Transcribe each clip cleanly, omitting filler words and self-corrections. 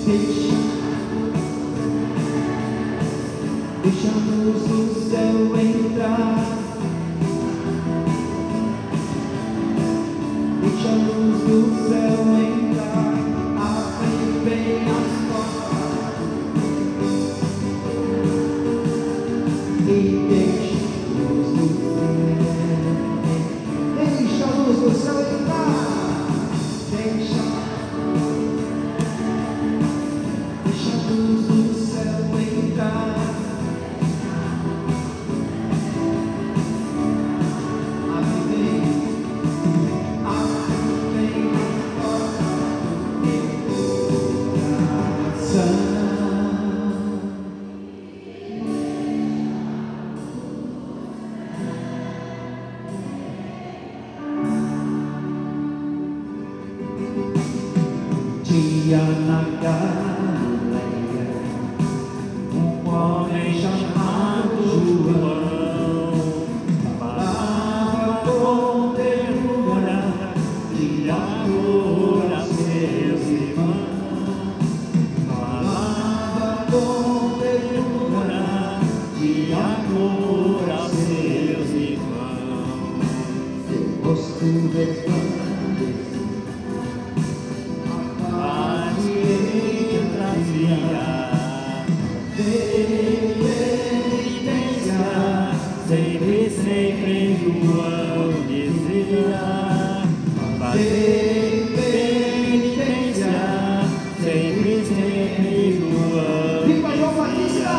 Deixa a luz do céu entrar. Deixa a luz do céu entrar. Abre bem as portas e deixa a luz do céu. Deixa a luz do céu entrar. Deixa a luz do céu entrar. Dia na Galileia, homem chamado João falava com ternura de amor a seus irmãos. Falava com ternura de amor a seus irmãos. Seu rosto resplandeceu, sempre João dizia, fazer penitência, sempre João. Viva João Batista!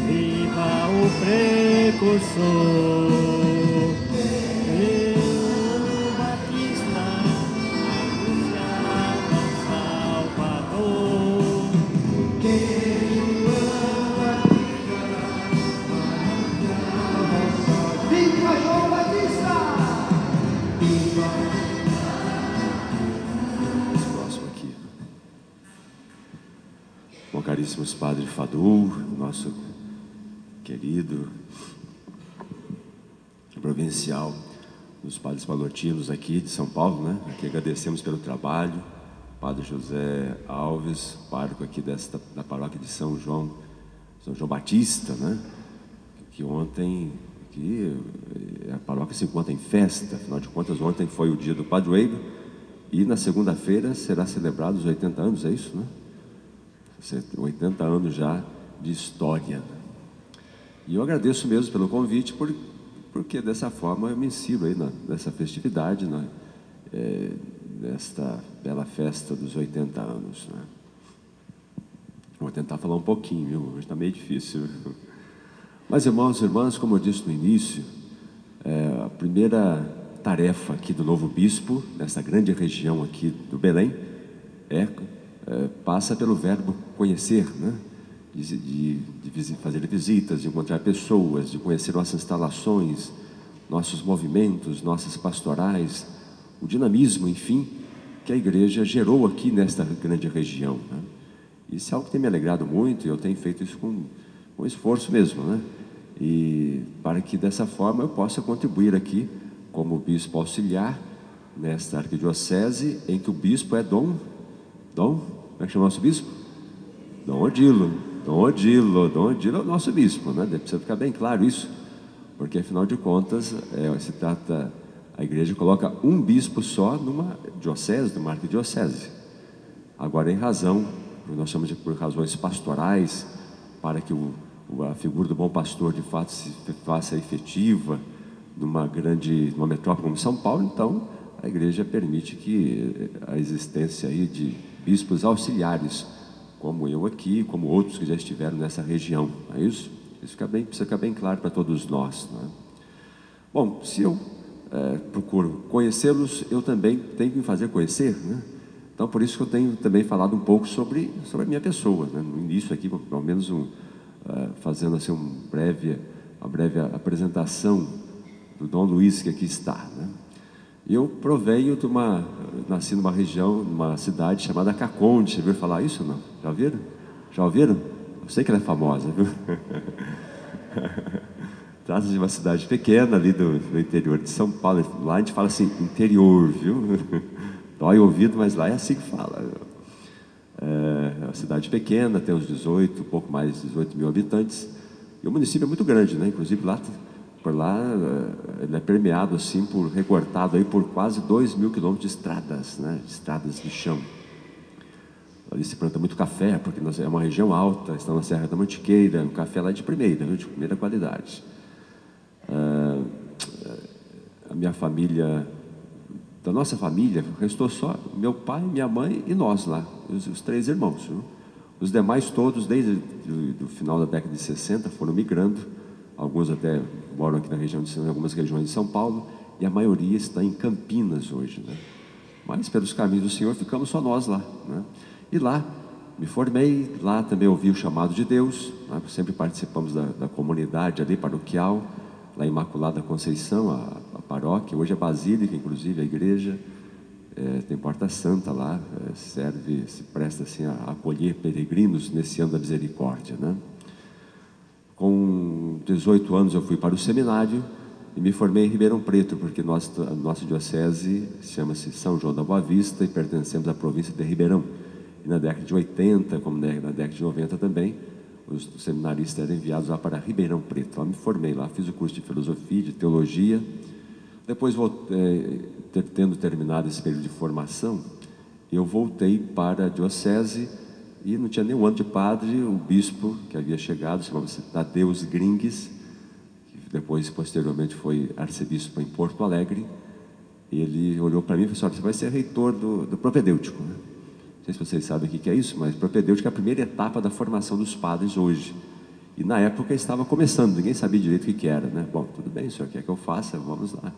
Viva o precursor. Bom, caríssimos Padre Fadul, nosso querido provincial dos Padres Pallotinos aqui de São Paulo, né? Aqui agradecemos pelo trabalho. Padre José Alves, pároco aqui da paróquia de São João Batista, né? Que ontem aqui a paróquia se encontra em festa. Afinal de contas, ontem foi o dia do padroeiro e na segunda-feira será celebrado os 80 anos, é isso, né? 80 anos já de história. E eu agradeço mesmo pelo convite, porque dessa forma eu me insiro aí nessa festividade, nesta bela festa dos 80 anos, né? Vou tentar falar um pouquinho, viu? Hoje está meio difícil. Mas, irmãos e irmãs, como eu disse no início, a primeira tarefa aqui do novo bispo, nessa grande região aqui do Belém, passa pelo verbo conhecer, né? De fazer visitas, de encontrar pessoas, de conhecer nossas instalações, nossos movimentos, nossas pastorais, o dinamismo, enfim, que a igreja gerou aqui nesta grande região, né? Isso é algo que tem me alegrado muito, e eu tenho feito isso com esforço mesmo, né? E para que dessa forma eu possa contribuir aqui como bispo auxiliar nesta arquidiocese, em que o bispo é como é que chama o nosso bispo? Dom Odilo é o nosso bispo, né? Precisa ficar bem claro isso, porque afinal de contas a igreja coloca um bispo só numa diocese, numa arquidiocese. Agora, nós chamamos por razões pastorais, para que a figura do bom pastor de fato se faça efetiva numa metrópole como São Paulo, então a igreja permite que a existência aí de bispos auxiliares, como eu aqui, como outros que já estiveram nessa região. É isso? Isso precisa ficar bem claro para todos nós, né? Bom, se eu procuro conhecê-los, eu também tenho que me fazer conhecer, né? Então, por isso que eu tenho também falado um pouco sobre a minha pessoa, né? No início aqui, pelo menos fazendo assim uma breve apresentação do Dom Luiz, que aqui está, né? Eu provenho nasci numa região, numa cidade chamada Caconde. Você ouviu falar isso ou não? Já ouviram? Já ouviram? Eu sei que ela é famosa, viu? Trata-se de uma cidade pequena ali do interior de São Paulo. Lá a gente fala assim, interior, viu? Dói o ouvido, mas lá é assim que fala. É uma cidade pequena, tem uns 18, um pouco mais de 18 mil habitantes. E o município é muito grande, né? Inclusive lá, por lá, ele é permeado assim, recortado aí por quase 2.000 quilômetros de estradas, né? Estradas de chão. Ali se planta muito café, porque é uma região alta, está na Serra da Mantiqueira. O café lá é de primeira, viu? De primeira qualidade. A minha família, da nossa família, restou só meu pai, minha mãe e nós lá, os 3 irmãos. Viu? Os demais todos, desde o final da década de 60, foram migrando. Alguns até moram aqui na região em algumas regiões de São Paulo, e a maioria está em Campinas hoje, né? Mas pelos caminhos do Senhor ficamos só nós lá, né? E lá me formei, lá também ouvi o chamado de Deus, né? Sempre participamos da comunidade ali paroquial, lá em Imaculada Conceição, a paróquia, hoje é Basílica, inclusive a igreja, tem Porta Santa lá, se presta assim a acolher peregrinos nesse ano da misericórdia, né? Com 18 anos eu fui para o seminário e me formei em Ribeirão Preto, porque a nossa diocese chama-se São João da Boa Vista e pertencemos à província de Ribeirão. E na década de 80, como na década de 90 também, os seminaristas eram enviados lá para Ribeirão Preto. Lá me formei lá, fiz o curso de filosofia, de teologia. Depois, tendo terminado esse período de formação, eu voltei para a diocese e não tinha nem um ano de padre. O bispo que havia chegado, chamava-se Tadeus Gringues, que depois, posteriormente, foi arcebispo em Porto Alegre. Ele olhou para mim e falou assim: você vai ser reitor do propedêutico, né? Não sei se vocês sabem o que é isso, mas propedêutico é a primeira etapa da formação dos padres hoje. E na época estava começando, ninguém sabia direito o que era, né? Bom, tudo bem, o senhor quer que eu faça? Vamos lá.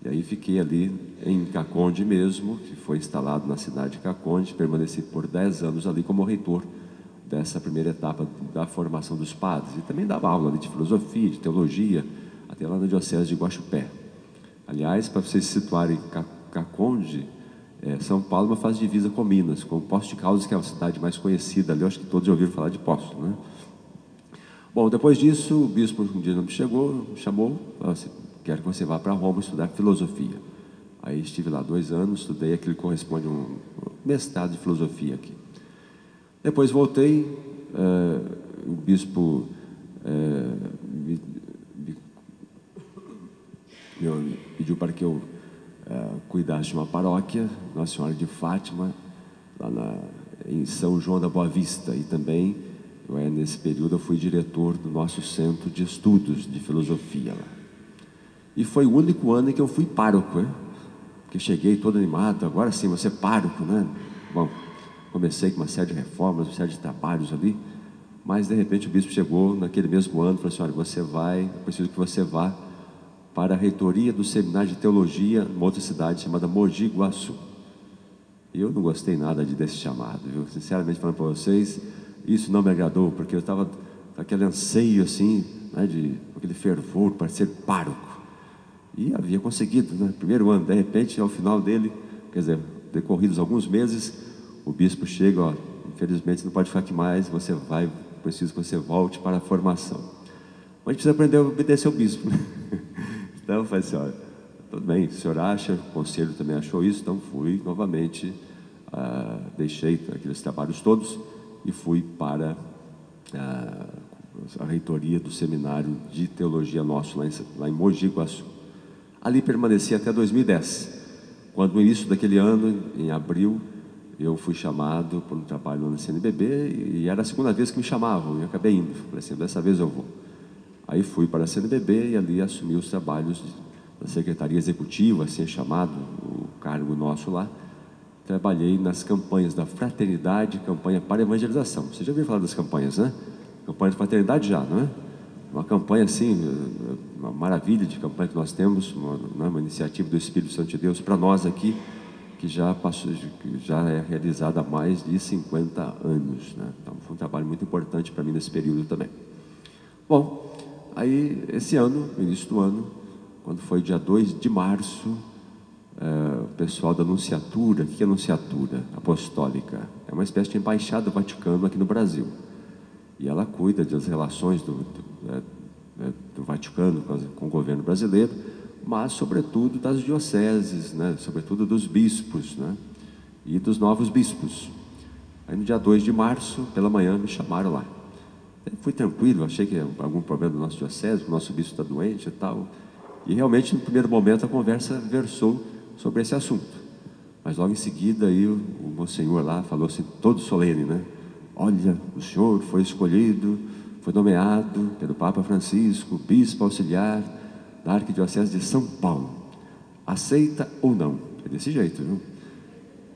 E aí fiquei ali em Caconde mesmo, que foi instalado na cidade de Caconde, permaneci por 10 anos ali como reitor dessa primeira etapa da formação dos padres. E também dava aula ali de filosofia, de teologia, até lá na diocese de Guaxupé. Aliás, para vocês se situarem, Caconde, São Paulo é uma fase divisa com Minas, com Poços de Caldas, que é a cidade mais conhecida ali. Eu acho que todos já ouviram falar de Poços, né? Bom, depois disso, o bispo um dia me chamou, falou assim: quero que você vá para Roma estudar filosofia. Aí estive lá 2 anos, estudei aquilo que corresponde a um mestrado de filosofia aqui. Depois voltei, o bispo me pediu para que eu cuidasse de uma paróquia, Nossa Senhora de Fátima, lá em São João da Boa Vista. E também, nesse período, eu fui diretor do nosso centro de estudos de filosofia lá. E foi o único ano em que eu fui pároco, né? Porque cheguei todo animado, agora sim, você é pároco, né? Bom, comecei com uma série de reformas, uma série de trabalhos ali, mas de repente o bispo chegou naquele mesmo ano e falou assim: olha, eu preciso que você vá para a reitoria do seminário de teologia, numa outra cidade chamada Mogi Guaçu. E eu não gostei nada desse chamado, viu? Sinceramente falando para vocês, isso não me agradou, porque eu estava com aquele anseio assim, né, com aquele fervor para ser pároco. E havia conseguido, né? Primeiro ano, de repente, ao final dele, quer dizer, decorridos alguns meses, o bispo chega: ó, infelizmente não pode ficar aqui mais, preciso que você volte para a formação. Mas a gente precisa aprender a obedecer ao bispo, né? Então eu falei assim: olha, tudo bem, o senhor acha, o conselho também achou isso, então fui novamente, deixei aqueles trabalhos todos e fui para a reitoria do seminário de teologia nosso, lá em Mogi Guaçu. Ali permaneci até 2010, quando no início daquele ano, em abril, eu fui chamado por um trabalho na CNBB, e era a segunda vez que me chamavam, e eu acabei indo. Falei assim: dessa vez eu vou. Aí fui para a CNBB e ali assumi os trabalhos da Secretaria Executiva, assim é chamado o cargo nosso lá. Trabalhei nas campanhas da fraternidade, campanha para evangelização. Você já ouviu falar das campanhas, né? Campanha de fraternidade já, não é? Uma campanha assim, uma maravilha de campanha que nós temos, uma iniciativa do Espírito Santo de Deus para nós aqui, que já é realizada há mais de 50 anos, né? Então foi um trabalho muito importante para mim nesse período também. Bom, aí esse ano, no início do ano, quando foi dia 2 de março, o pessoal da Nunciatura, o que é Nunciatura Apostólica? É uma espécie de embaixada do Vaticano aqui no Brasil. E ela cuida das relações do Vaticano com o governo brasileiro, mas sobretudo das dioceses, né? Sobretudo dos bispos, né? E dos novos bispos. Aí no dia 2 de março, pela manhã, me chamaram lá. Fui tranquilo, achei que algum problema do nosso diocese, o nosso bispo está doente e tal. E realmente, no primeiro momento, a conversa versou sobre esse assunto. Mas logo em seguida, aí, o monsenhor lá falou assim, todo solene, né? Olha, o senhor foi escolhido, foi nomeado pelo Papa Francisco, bispo auxiliar da Arquidiocese de São Paulo. Aceita ou não? É desse jeito, viu?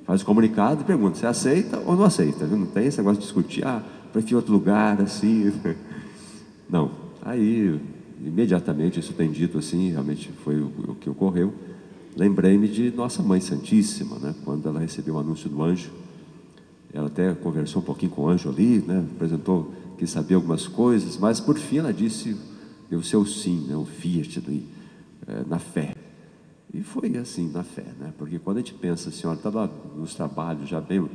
Faz o comunicado e pergunta, você aceita ou não aceita? Viu? Não tem esse negócio de discutir, prefiro outro lugar, assim. Não. Aí, imediatamente, isso tem dito assim, realmente foi o que ocorreu. Lembrei-me de Nossa Mãe Santíssima, né? Quando ela recebeu o anúncio do anjo, ela até conversou um pouquinho com o anjo ali, né? Apresentou, quis saber algumas coisas, mas por fim ela disse, deu o seu sim, né? O fiat, na fé. E foi assim, na fé, né? Porque quando a gente pensa, a senhora estava nos trabalhos já bem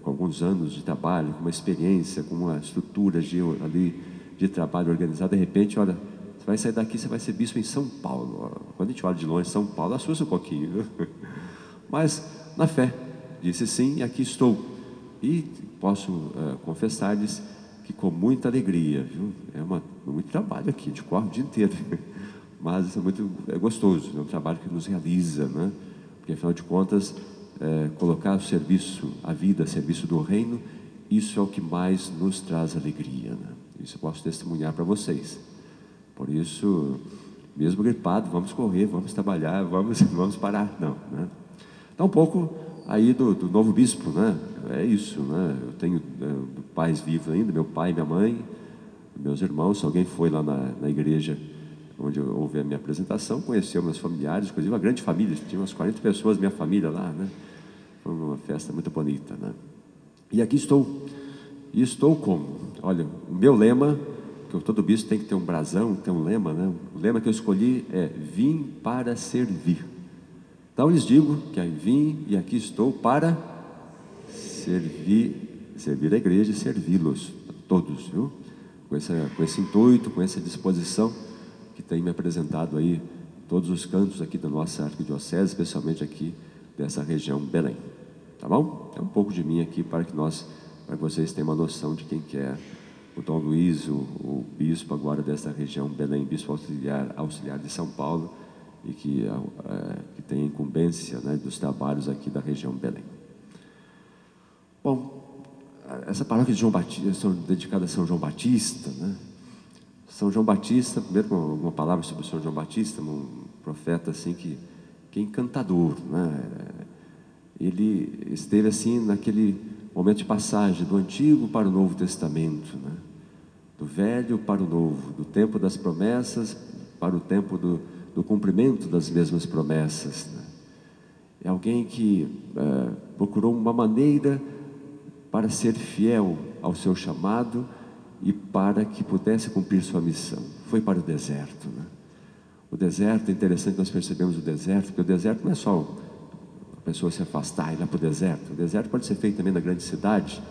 com alguns anos de trabalho, com uma experiência, com uma estrutura de trabalho organizada, de repente, olha, você vai sair daqui, você vai ser bispo em São Paulo. Quando a gente olha de longe, São Paulo assusta um pouquinho, viu? Mas na fé, disse sim, e aqui estou. E posso confessar-lhes que com muita alegria, viu? Muito trabalho aqui, de corre o dia inteiro. Mas é gostoso, é um trabalho que nos realiza, né? Porque afinal de contas, colocar o serviço, a vida a serviço do reino, isso é o que mais nos traz alegria, né? Isso eu posso testemunhar para vocês. Por isso, mesmo gripado, vamos correr, vamos trabalhar, vamos parar, não, né? Então um pouco aí do novo bispo, né? É isso, né? Eu tenho pais vivos ainda, meu pai, minha mãe, meus irmãos. Se alguém foi lá na igreja onde houve a minha apresentação, conheceu meus familiares, inclusive uma grande família, tinha umas 40 pessoas, minha família lá, né? Foi uma festa muito bonita, né? E aqui estou. E estou como? Olha, o meu lema, que todo bispo tem que ter um brasão, tem um lema, né? O lema que eu escolhi é: vim para servir. Então lhes digo que aí vim e aqui estou para servir a igreja e servi-los, todos, viu? Com esse intuito, com essa disposição que tem me apresentado aí todos os cantos aqui da nossa arquidiocese, especialmente aqui dessa região Belém. Tá bom? É um pouco de mim aqui para que vocês tenham uma noção de quem que é o Dom Luiz, o bispo agora dessa região Belém, bispo auxiliar de São Paulo, e que tem a incumbência, né, dos trabalhos aqui da região Belém. Bom, essa paróquia de João Batista, dedicada a São João Batista, né? São João Batista, primeiro uma palavra sobre São João Batista, um profeta assim que é encantador, né? Ele esteve assim naquele momento de passagem do Antigo para o Novo Testamento, né? Do Velho para o Novo, do tempo das promessas para o tempo do cumprimento das mesmas promessas, né? É alguém que procurou uma maneira para ser fiel ao seu chamado e para que pudesse cumprir sua missão. Foi para o deserto, né? O deserto, é interessante, nós percebemos o deserto, porque o deserto não é só a pessoa se afastar e ir lá para o deserto. O deserto pode ser feito também na grande cidade,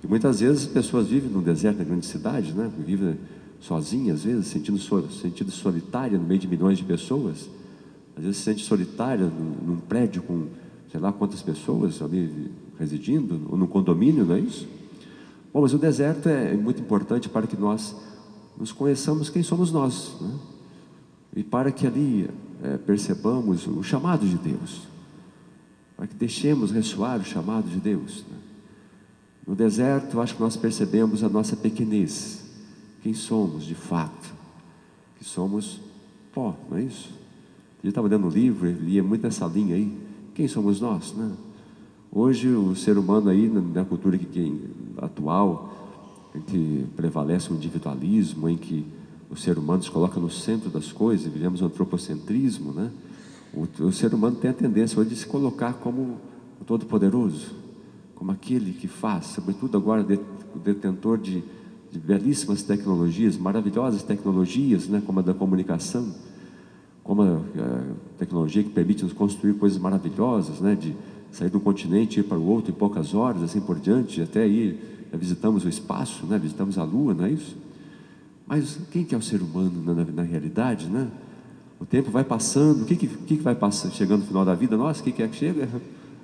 e muitas vezes as pessoas vivem no deserto, na grande cidade, né? Vivem sozinhas, às vezes, sentindo solitária no meio de milhões de pessoas. Às vezes se sente solitária num prédio com sei lá quantas pessoas ali residindo, ou num condomínio, não é isso? Bom, mas o deserto é muito importante para que nós nos conheçamos quem somos nós, né? E para que ali percebamos o chamado de Deus, para que deixemos ressoar o chamado de Deus, né? No deserto, acho que nós percebemos a nossa pequenez, quem somos de fato, que somos pó, não é isso? Eu estava lendo um livro, eu lia muito nessa linha aí, quem somos nós, né? Hoje o ser humano aí, na cultura atual, em que prevalece o individualismo, em que o ser humano se coloca no centro das coisas, vivemos o antropocentrismo, né? O ser humano tem a tendência hoje de se colocar como o Todo-Poderoso, como aquele que faz, sobretudo agora o detentor de belíssimas tecnologias, maravilhosas tecnologias, né? Como a da comunicação, como a tecnologia que permite nos construir coisas maravilhosas, né? De sair de um continente e ir para o outro em poucas horas, assim por diante, até aí visitamos o espaço, né? Visitamos a Lua, não é isso? Mas quem que é o ser humano na realidade, né? O tempo vai passando, o que vai passando, chegando no final da vida? Nossa, o que é que chega?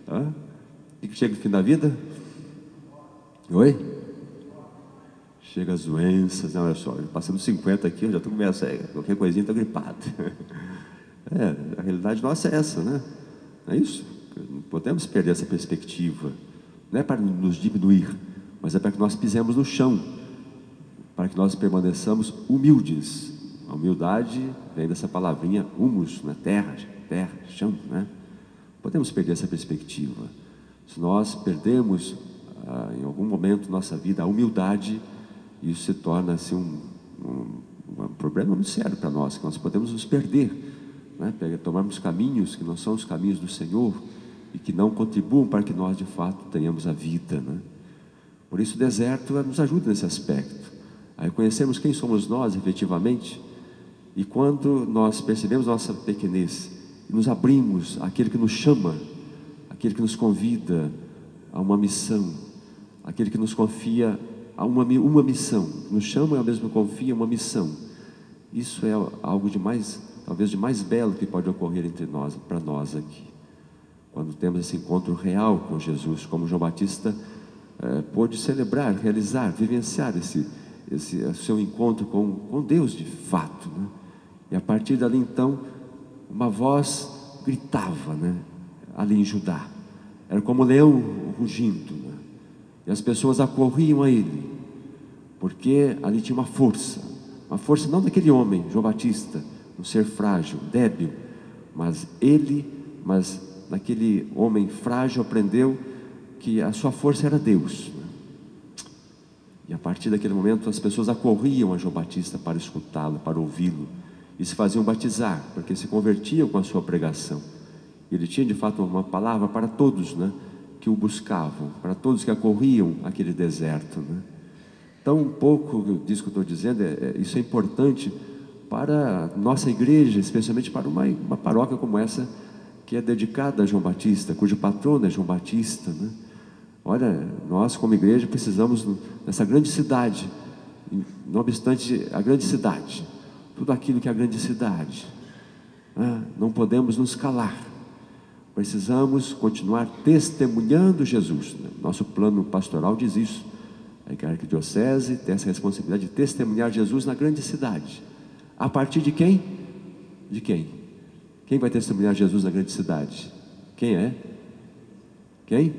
Hã? O que chega no fim da vida? Oi? Chega as doenças, né? Olha só, passando 50 aqui, eu já estou começando, qualquer coisinha estou gripado. A realidade nossa é essa, né? Não é isso? Não podemos perder essa perspectiva. Não é para nos diminuir, mas é para que nós pisemos no chão, para que nós permaneçamos humildes. A humildade vem dessa palavrinha humus, né? Terra, chão, né? Podemos perder essa perspectiva. Se nós perdemos em algum momento da nossa vida a humildade, isso se torna assim um problema muito sério para nós, que nós podemos nos perder, né? Tomarmos caminhos que não são os caminhos do Senhor e que não contribuam para que nós de fato tenhamos a vida, né? Por isso o deserto nos ajuda nesse aspecto, a reconhecermos quem somos nós efetivamente, e quando nós percebemos nossa pequenez e nos abrimos àquele que nos chama, aquele que nos convida a uma missão, aquele que nos confia a uma missão, nos chama e ao mesmo confia uma missão. Isso é algo de mais, talvez de mais belo que pode ocorrer entre nós, para nós aqui, quando temos esse encontro real com Jesus, como João Batista pôde celebrar, realizar, vivenciar esse seu encontro com Deus de fato, né? E a partir dali então, uma voz gritava, né? Ali em Judá, era como um leão rugindo, né? E as pessoas acorriam a ele, porque ali tinha uma força não daquele homem, João Batista, um ser frágil, débil, mas naquele homem frágil aprendeu que a sua força era Deus, né? E a partir daquele momento as pessoas acorriam a João Batista para escutá-lo, para ouvi-lo, e se faziam batizar, porque se convertiam com a sua pregação. Ele tinha de fato uma palavra para todos, né, que o buscavam, para todos que acorriam aquele deserto, né? Então um pouco disso que eu estou dizendo, isso é importante para a nossa igreja, especialmente para uma paróquia como essa, que é dedicada a João Batista, cujo patrono é João Batista, né? Olha, nós como igreja precisamos, nessa grande cidade, não obstante a grande cidade, tudo aquilo que é a grande cidade, não podemos nos calar, precisamos continuar testemunhando Jesus, né? Nosso plano pastoral diz isso. A arquidiocese tem essa responsabilidade de testemunhar Jesus na grande cidade. A partir de quem? De quem? Quem vai testemunhar Jesus na grande cidade? Quem é? Quem?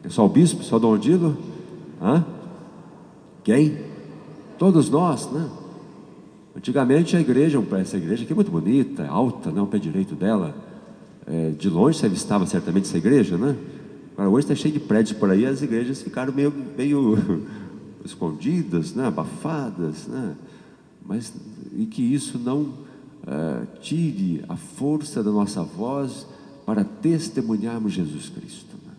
É só o bispo? Só Dom Odilo? Quem? Todos nós, né? Antigamente essa igreja aqui é muito bonita, é alta, né? O pé direito dela, de longe você avistava certamente essa igreja, né? Agora hoje está cheio de prédios por aí, as igrejas ficaram meio escondidas, né? Abafadas, né? Mas e que isso não tire a força da nossa voz para testemunharmos Jesus Cristo, né?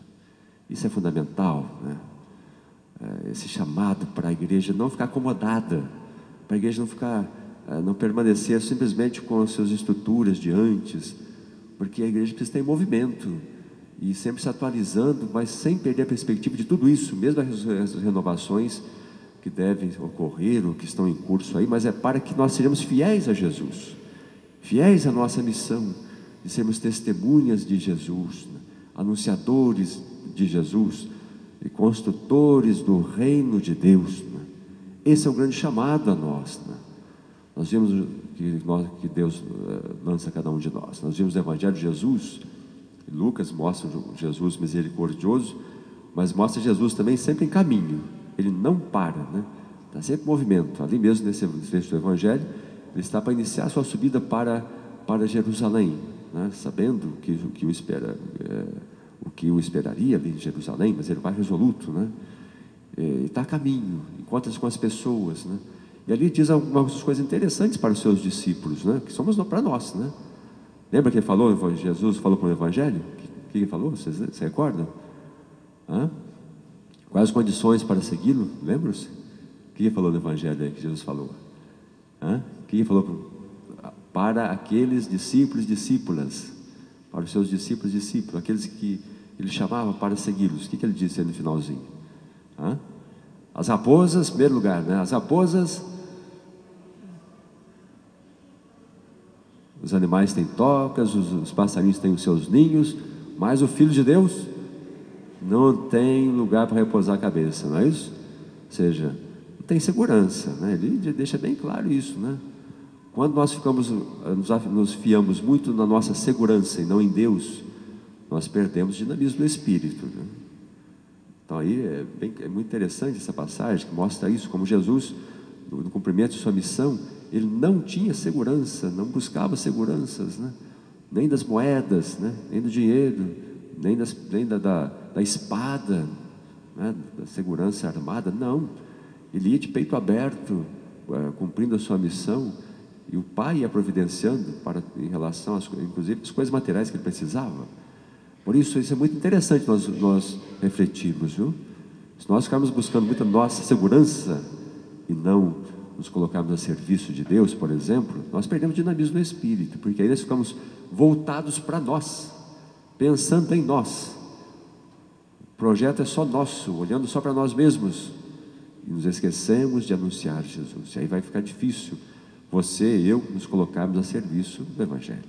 Isso é fundamental, né? Esse chamado para a igreja não ficar acomodada, para a igreja não permanecer simplesmente com as suas estruturas de antes, porque a igreja precisa estar em movimento e sempre se atualizando, mas sem perder a perspectiva de tudo isso, mesmo as renovações que devem ocorrer ou que estão em curso aí, mas é para que nós sejamos fiéis a Jesus, fiéis à nossa missão de sermos testemunhas de Jesus, né? Anunciadores de Jesus e construtores do reino de Deus, né? Esse é o grande chamado a nós, né? Nós vimos que Deus lança cada um de nós. Nós vimos no Evangelho de Jesus, Lucas mostra Jesus misericordioso, mas mostra Jesus também sempre em caminho. Ele não para, né? Está sempre em movimento. Ali mesmo nesse trecho do Evangelho, ele está para iniciar a sua subida para Jerusalém, né? Sabendo o que o esperaria ali em Jerusalém, mas ele vai resoluto, né? E está a caminho, encontra-se com as pessoas, né? E ali diz algumas coisas interessantes para os seus discípulos, né? Que somos para nós, né? Lembra que ele falou, Jesus falou para o Evangelho? O que ele falou? Vocês se recordam? Quais as condições para segui-lo? Lembram-se? O que ele falou no Evangelho aí que Jesus falou? O que ele falou para aqueles discípulos e discípulas? Para os seus discípulos e discípulos, aqueles que ele chamava para segui-los. O que ele disse aí no finalzinho? As raposas, em primeiro lugar, né? As raposas os animais têm tocas, os passarinhos têm os seus ninhos, mas o Filho de Deus não tem lugar para repousar a cabeça, não é isso? Ou seja, não tem segurança, né? Ele deixa bem claro isso, né? Quando nós nos fiamos muito na nossa segurança e não em Deus, nós perdemos o dinamismo do espírito, né? Então aí é muito interessante essa passagem que mostra isso, como Jesus, no cumprimento de sua missão, ele não tinha segurança, não buscava seguranças, né? Nem das moedas, né? Nem do dinheiro, nem da espada, né? Da segurança armada, não. Ele ia de peito aberto, cumprindo a sua missão, e o Pai ia providenciando em relação inclusive às coisas materiais que ele precisava. Por isso é muito interessante nós refletirmos, viu? Se nós ficarmos buscando muito a nossa segurança e não nos colocarmos a serviço de Deus, por exemplo, nós perdemos o dinamismo do espírito, porque aí nós ficamos voltados para nós, pensando em nós. O projeto é só nosso, olhando só para nós mesmos, e nos esquecemos de anunciar Jesus. E aí vai ficar difícil você e eu nos colocarmos a serviço do Evangelho.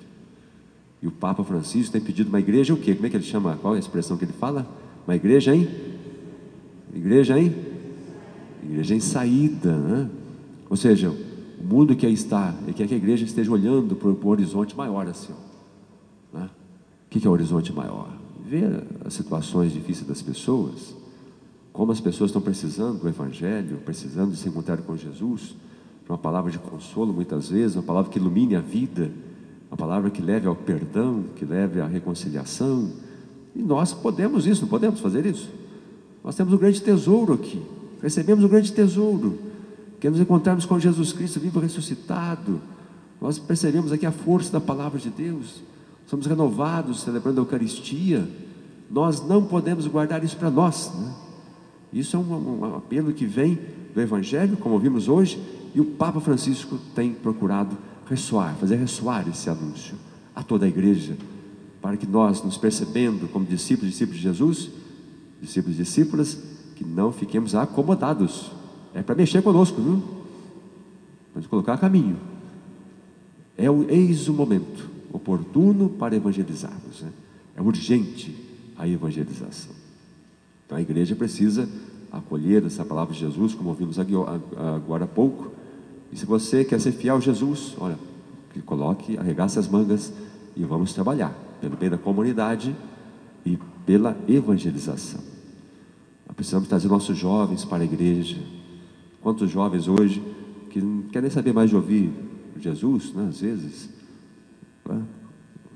E o Papa Francisco tem pedido uma igreja o quê? Como é que ele chama? Qual é a expressão que ele fala? Uma igreja em? Igreja em saída, né? Ou seja, o mundo que aí está, ele quer que a igreja esteja olhando para o horizonte maior, assim, ó, né? O que é o horizonte maior? Ver as situações difíceis das pessoas, como as pessoas estão precisando do Evangelho, precisando de se encontrar com Jesus, uma palavra de consolo muitas vezes, uma palavra que ilumine a vida, uma palavra que leve ao perdão, que leve à reconciliação. E nós podemos isso, não podemos fazer isso? Nós temos um grande tesouro aqui, recebemos um grande tesouro, que é nos encontrarmos com Jesus Cristo vivo ressuscitado. Nós percebemos aqui a força da palavra de Deus, somos renovados celebrando a Eucaristia. Nós não podemos guardar isso para nós, né? Isso é um apelo que vem do Evangelho, como vimos hoje, e o Papa Francisco tem procurado fazer ressoar esse anúncio a toda a igreja, para que nós, nos percebendo como discípulos de Jesus, discípulos e discípulas, que não fiquemos acomodados. É para mexer conosco, viu? Para nos colocar a caminho. Eis o momento oportuno para evangelizarmos, né? É urgente a evangelização. Então a igreja precisa acolher essa palavra de Jesus, como ouvimos agora há pouco. E se você quer ser fiel a Jesus, olha, que arregace as mangas e vamos trabalhar pelo bem da comunidade e pela evangelização. Nós precisamos trazer nossos jovens para a igreja. Quantos jovens hoje que não querem saber mais de ouvir Jesus, né? Às vezes, né?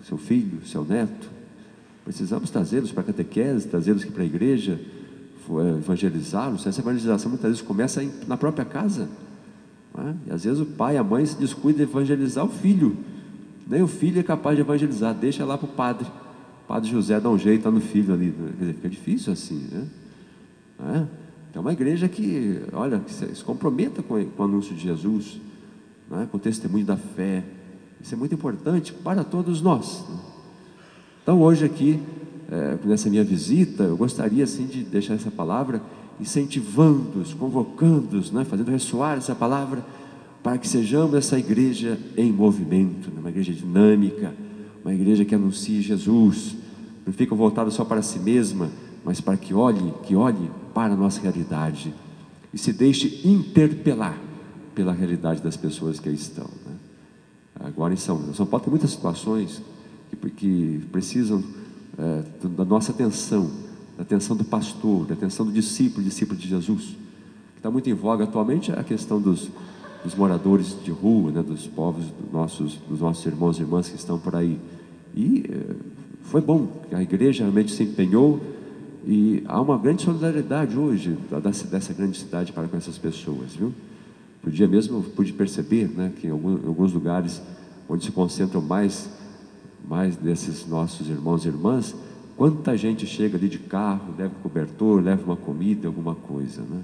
Seu filho, seu neto, precisamos trazê-los para a catequese, trazê-los aqui para a igreja, evangelizá-los. Essa evangelização muitas vezes começa na própria casa, né? E às vezes o pai e a mãe se descuidam de evangelizar o filho, nem o filho é capaz de evangelizar, deixa lá para o padre. O padre José dá um jeito no filho ali, quer dizer, fica difícil assim, né? É uma igreja que, olha, que se comprometa com o anúncio de Jesus, né? Com o testemunho da fé. Isso é muito importante para todos nós, né? Então hoje aqui, nessa minha visita, eu gostaria assim de deixar essa palavra incentivando-os, convocando-os, né? Fazendo ressoar essa palavra, para que sejamos essa igreja em movimento, né? Uma igreja dinâmica, uma igreja que anuncie Jesus, não fica voltada só para si mesma, mas para que olhe para a nossa realidade e se deixe interpelar pela realidade das pessoas que aí estão, né? Agora em São Paulo tem muitas situações que precisam da nossa atenção, da atenção do pastor, da atenção do discípulo de Jesus. Que está muito em voga atualmente a questão dos moradores de rua, né? Dos povos, dos nossos irmãos e irmãs que estão por aí. E foi bom que a igreja realmente se empenhou, e há uma grande solidariedade hoje dessa grande cidade para com essas pessoas, viu? No dia mesmo eu pude perceber, né, que em alguns lugares onde se concentram mais desses nossos irmãos e irmãs, quanta gente chega ali de carro, leva um cobertor, leva uma comida, alguma coisa, né?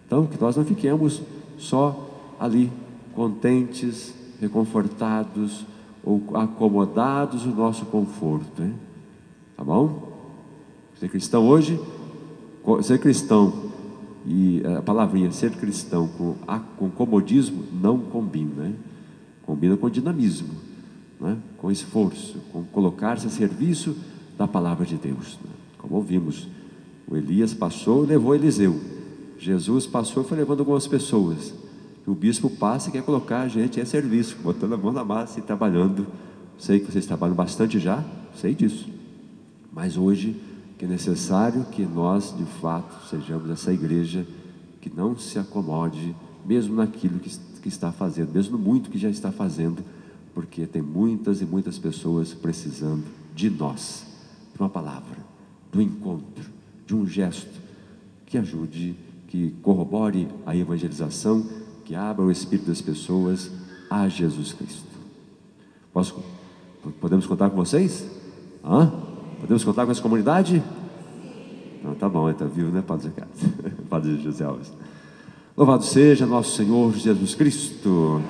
Então que nós não fiquemos só ali contentes, reconfortados ou acomodados no nosso conforto, hein? Tá bom? Ser cristão hoje, ser cristão, e a palavrinha ser cristão com comodismo não combina, né? Combina com dinamismo. né? Com esforço, com colocar-se a serviço da palavra de Deus, né? Como ouvimos, o Elias passou e levou Eliseu, Jesus passou e foi levando algumas pessoas, e o bispo passa e quer colocar a gente a serviço, botando a mão na massa e trabalhando. Sei que vocês trabalham bastante já, sei disso, mas hoje que é necessário que nós de fato sejamos essa igreja que não se acomode mesmo naquilo que está fazendo, mesmo no muito que já está fazendo, porque tem muitas e muitas pessoas precisando de nós, de uma palavra, do encontro, de um gesto que ajude, que corrobore a evangelização, que abra o espírito das pessoas a Jesus Cristo. Podemos contar com vocês? Podemos contar com essa comunidade? Não, tá bom, está vivo, né, Padre Zé Carlos? Padre José Alves. Louvado seja nosso Senhor Jesus Cristo.